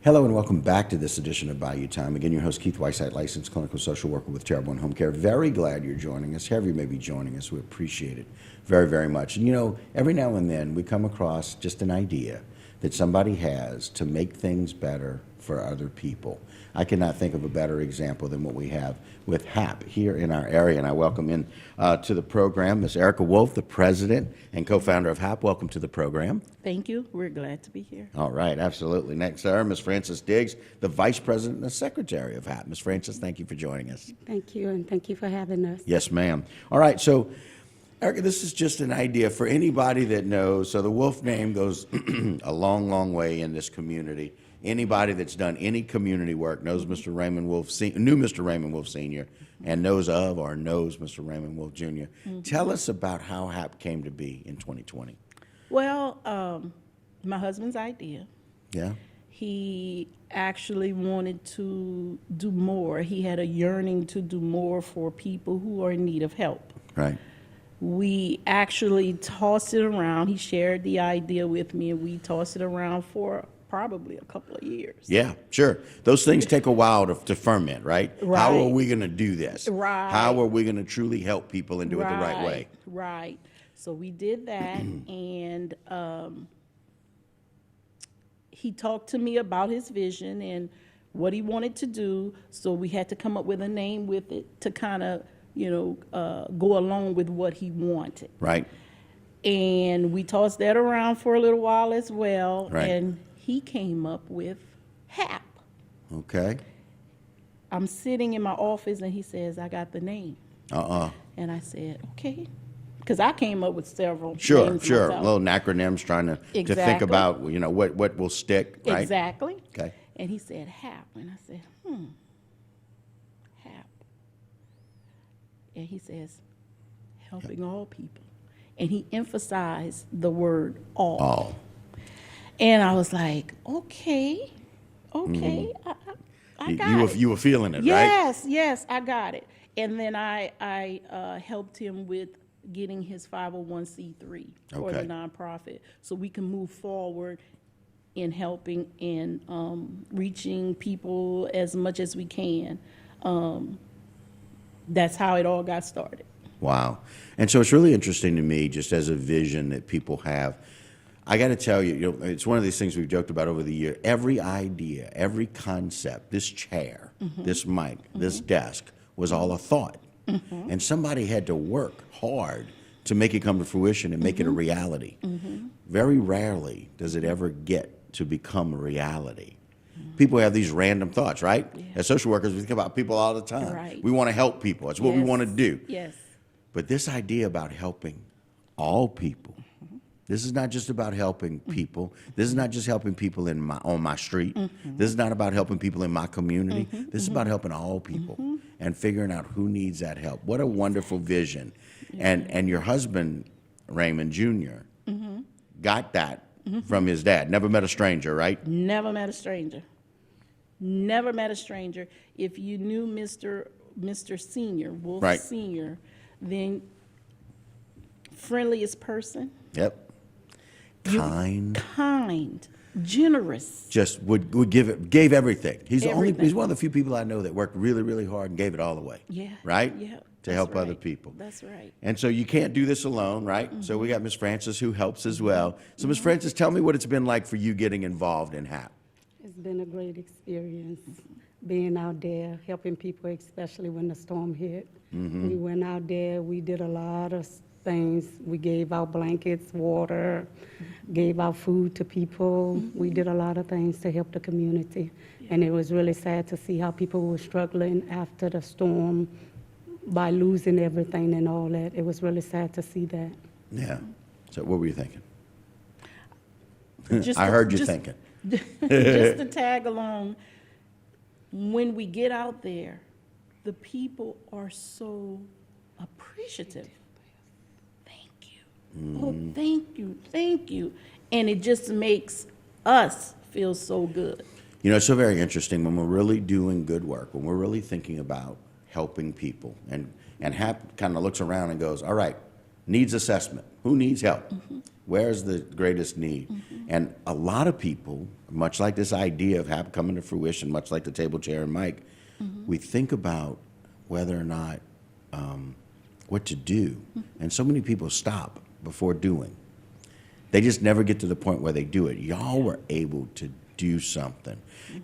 Hello and welcome back to this edition of Bayou Time. Again, your host, Keith Whiteside, licensed clinical social worker with Terrible and Home Care. Very glad you're joining us. However you may be joining us, we appreciate it very, very much. And you know, every now and then we come across just an idea that somebody has to make things better for other people. I cannot think of a better example than what we have with HAP here in our area. And I welcome in to the program Ms. Erica Wolf, the president and co-founder of HAP. Welcome to the program. Thank you. We're glad to be here. All right, absolutely. Next, sir, Ms. Frances Diggs, the vice president and secretary of HAP. Ms. Frances, thank you for joining us. Thank you, and thank you for having us. Yes, ma'am. All right, so Erica, this is just an idea for anybody that knows. So the Wolf name goes a long, long way in this community. Anybody that's done any community work knows Mr. Raymond Wolf, knew Mr. Raymond Wolf Sr. and knows of or knows Mr. Raymond Wolf Jr. Mm-hmm. Tell us about how HAP came to be in 2020. Well, my husband's idea. Yeah. He actually wanted to do more. He had a yearning to do more for people who are in need of help. Right. We actually tossed it around. He shared the idea with me, and we tossed it around for probably a couple of years. Yeah, sure. Those things take a while to ferment, right? Right. How are we going to do this? Right. How are we going to truly help people and do it the right way? Right. So we did that, and he talked to me about his vision and what he wanted to do. So we had to come up with a name with it to kind of, go along with what he wanted. Right. And we tossed that around for a little while as well. Right. And he came up with HAP. Okay. I'm sitting in my office and he says, I got the name. And I said, okay. Because I came up with several Sure. names myself. Little acronyms trying to think Exactly. about, what will stick, right? Exactly. Okay. And he said, HAP. And I said, HAP. And he says, helping all people. And he emphasized the word all. All. And I was like, okay, Mm-hmm. I got it. You were feeling it, Yes, yes, I got it. And then I helped him with getting his 501c3 for the Okay. nonprofit, so we can move forward in helping and reaching people as much as we can. That's how it all got started. Wow. And so it's really interesting to me, just as a vision that people have. I got to tell you, it's one of these things we've joked about over the year. Every idea, every concept, this chair, this mic, this desk was all a thought. And somebody had to work hard to make it come to fruition and make it a reality. Very rarely does it ever get to become a reality. People have these random thoughts, right? Yeah. As social workers, we think about people all the time. Right. We want to help people. That's what we want to do. Yes. But this idea about helping all people, this is not just about helping people. This is not just helping people on my street. This is not about helping people in my community. This is about helping all people and figuring out who needs that help. What a wonderful vision. And your husband, Raymond Jr., got that from his dad. Never met a stranger, right? Never met a stranger. Never met a stranger. If you knew Mr. Senior, Wolf Right. Senior, then friendliest person. Yep. Kind, generous. Just gave everything. He's Everything. one of the few people I know that worked really, really hard and gave it all away. Yeah. Right? Yeah. To help other people. That's right. And so you can't do this alone, right? So we got Ms. Frances who helps as well. So Ms. Frances, tell me what it's been like for you getting involved in HAP. It's been a great experience being out there, helping people, especially when the storm hit. We went out there, we did a lot of things. We gave out blankets, water, gave out food to people. We did a lot of things to help the community. And it was really sad to see how people were struggling after the storm by losing everything and all that. It was really sad to see that. Yeah. So what were you thinking? Just I to- heard you just- thinking. Just to tag along, when we get out there, the people are so appreciative. Thank you. Oh, thank you. And it just makes us feel so good. It's so very interesting when we're really doing good work, when we're really thinking about helping people, and HAP kind of looks around and goes, all right, needs assessment. Who needs help? Where's the greatest need? And a lot of people, much like this idea of HAP coming to fruition, much like the table chair and Mike, we think about whether or not what to do. And so many people stop before doing. They just never get to the point where they do it. Y'all were able to do something.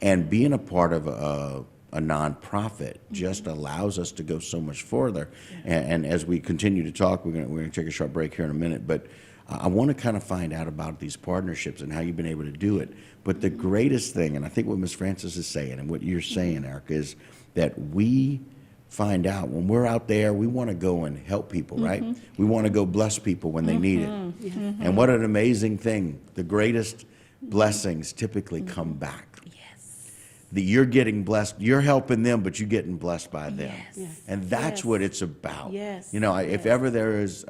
And being a part of a nonprofit just allows us to go so much further. And as we continue to talk, we're gonna take a short break here in a minute, but I want to kind of find out about these partnerships and how you've been able to do it. But the greatest thing, and I think what Ms. Francis is saying and what you're saying, Erica, is that we find out when we're out there, we want to go and help people, right? We want to go bless people when they need it. And what an amazing thing. The greatest blessings typically come back. That you're getting blessed, you're helping them, but you're getting blessed by them. Yes. And that's what it's about. Yes. You know, if ever there is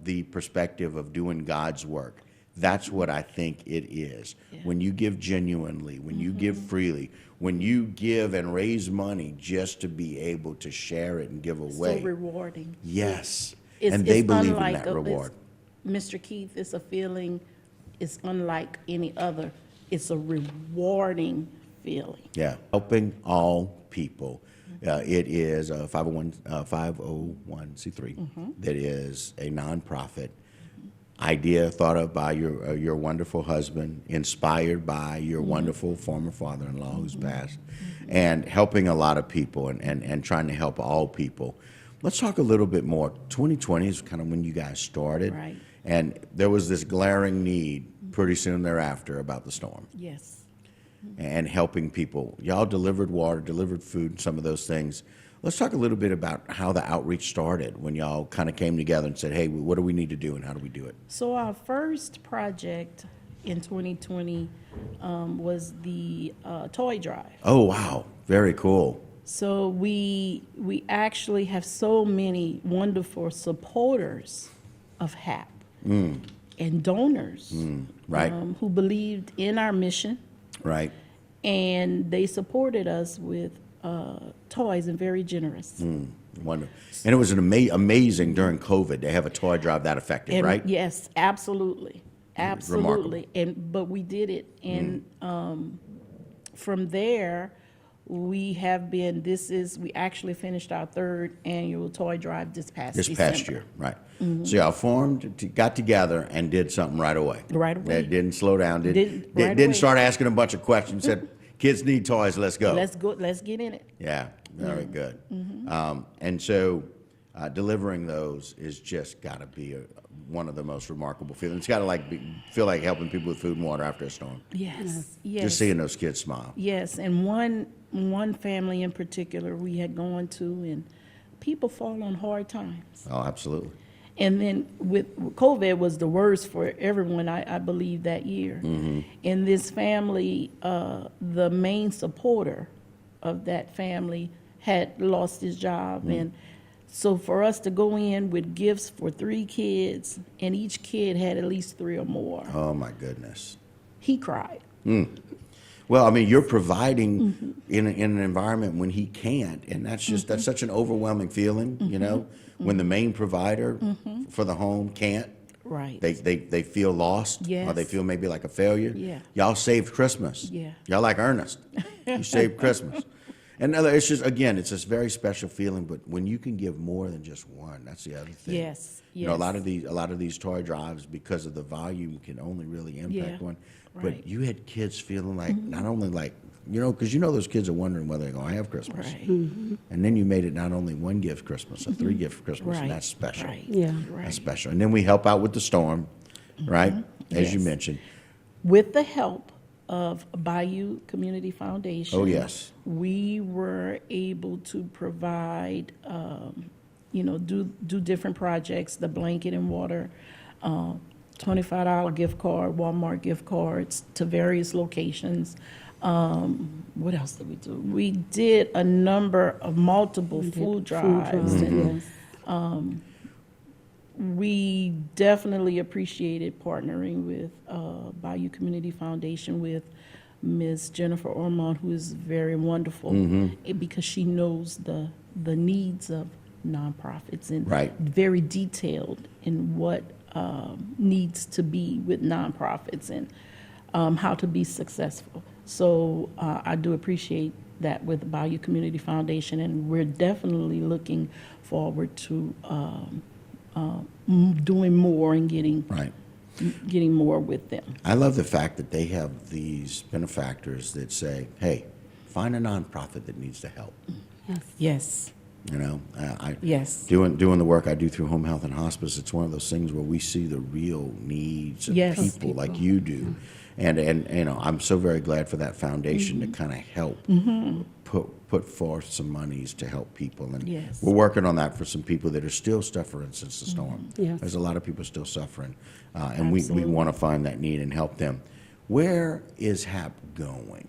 the perspective of doing God's work, that's what I think it is. When you give genuinely, when you give freely, when you give and raise money just to be able to share it and give away. So rewarding. Yes. It's, And they it's believe in unlike that reward. Mr. Keith, it's a feeling, it's unlike any other. It's a rewarding feeling. Yeah, helping all people. It is a 501c3 that is a nonprofit. Idea thought of by your wonderful husband, inspired by your wonderful former father-in-law who's passed, and helping a lot of people and trying to help all people. Let's talk a little bit more. 2020 is kind of when you guys started, Right. and there was this glaring need pretty soon thereafter about the storm. Yes. And helping people. Y'all delivered water, delivered food, some of those things. Let's talk a little bit about how the outreach started when y'all kind of came together and said, hey, what do we need to do and how do we do it? So our first project in 2020 was the toy drive. Oh, wow. Very cool. So we actually have so many wonderful supporters of HAP and donors Right. who believed in our mission. Right. And they supported us with toys and very generous. Wonderful. And it was an amazing during COVID to have a toy drive that effective, And right? yes, absolutely, absolutely. But we did it, and from there, we actually finished our third annual toy drive this past December. Year, right. So y'all got together and did something right away. Right away. That didn't slow down. Didn't Didn't start asking a bunch of questions. Said, kids need toys, let's go. Let's go. Let's get in it. Yeah, very good. And so delivering those is just got to be one of the most remarkable feelings. It's got to feel like helping people with food and water after a storm. Yes, yes. Just seeing those kids smile. Yes, and one family in particular we had gone to, and people fall on hard times. Oh, absolutely. And then with COVID was the worst for everyone, I believe, that year. In this family, the main supporter of that family had lost his job. And so for us to go in with gifts for 3 kids, and each kid had at least 3 or more, Oh, my goodness. he cried. Well, I mean, you're providing in an environment when he can't, and that's just that's such an overwhelming feeling, you know, when the main provider for the home can't. Right. They feel lost, or Yes. they feel maybe like a failure. Yeah. Y'all saved Christmas. Yeah. Y'all like Ernest. You saved Christmas. And it's just, again, it's this very special feeling. But when you can give more than just one, that's the other thing. Yes, You know, a lot yes. of these toy drives, because of the volume, can only really impact Yeah, one. right. But you had kids feeling like not only like, you know, because you know those kids are wondering whether they're going to have Christmas. Right. And then you made it not only one gift Christmas, a 3-gift Christmas, Right. and that's special. Right. Yeah. Right. That's special. And then we help out with the storm, right? As you Yes. mentioned. With the help of Bayou Community Foundation. Oh, yes. We were able to provide, do different projects, the blanket and water, $25 gift card, Walmart gift cards to various locations. What else did we do? We did a number of multiple food drives. And, Yes. we definitely appreciated partnering with Bayou Community Foundation with Ms. Jennifer Ormond, who is very wonderful because she knows the needs of nonprofits and Right. very detailed in what needs to be with nonprofits. And how to be successful. So I do appreciate that with the Bayou Community Foundation, and we're definitely looking forward to doing more and Right. getting more with them. I love the fact that they have these benefactors that say, hey, find a nonprofit that needs to help. Yes. You know, Yes. doing the work I do through home health and hospice, it's one of those things where we see the real needs of Yes. people like you do. And you know, I'm so very glad for that foundation to kind of help put forth some monies to help people. And Yes. we're working on that for some people that are still suffering since the storm. Yes. There's a lot of people still suffering, and we Absolutely. want to find that need and help them. Where is HAP going?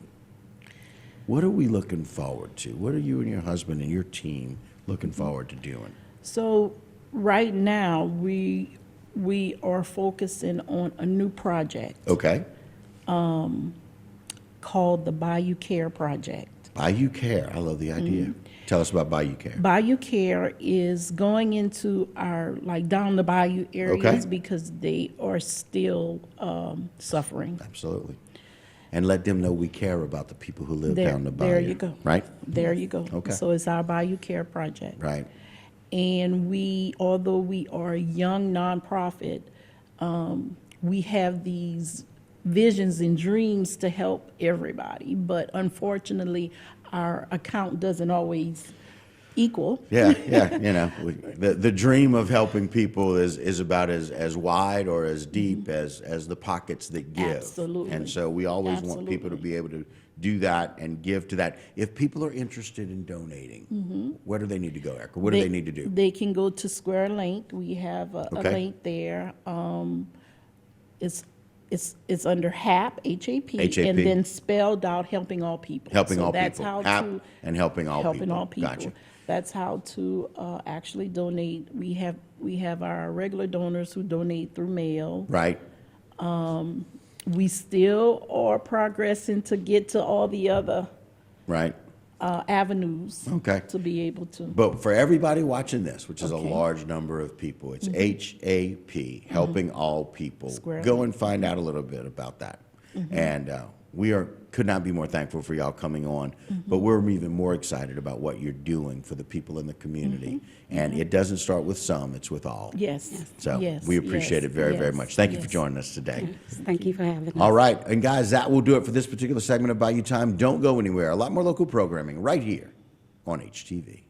What are we looking forward to? What are you and your husband and your team looking forward to doing? So right now, we are focusing on a new project Okay. called the Bayou Care Project. Bayou Care. I love the idea. Tell us about Bayou Care. Bayou Care is going into our, like, down the bayou areas Okay. because they are still suffering. Absolutely. And let them know we care about the people who live down the bayou. There you go. Right? There you go. Okay. So it's our Bayou Care Project. Right. And although we are a young nonprofit, we have these visions and dreams to help everybody. But unfortunately, our account doesn't always equal. Yeah, yeah. You know, the dream of helping people is about as wide or as deep as the pockets that give. Absolutely. And so we always want people to Absolutely. be able to do that and give to that. If people are interested in donating, where do they need to go, Erica? What do they need to do? They can go to Square Link. We have a Okay. link there. It's under HAP, H-A-P, HAP. and then spelled out Helping All People. Helping So all that's people. how HAP to and helping all helping people. all people. Gotcha. That's how to actually donate. We have our regular donors who donate through mail. Right. We still are progressing to get to all the other Right. avenues. Okay. To be able to. But for everybody watching this, which is a Okay. large number of people, it's HAP, Helping All People. Square Go Link. and find out a little bit about that. And we could not be more thankful for y'all coming on, but we're even more excited about what you're doing for the people in the community. And it doesn't start with some, it's with all. Yes. So yes, we appreciate yes, it very, very yes, much. Thank you for yes. joining us today. Thank you for having us. All right, and guys, that will do it for this particular segment of Bayou Time. Don't go anywhere. A lot more local programming right here on HTV.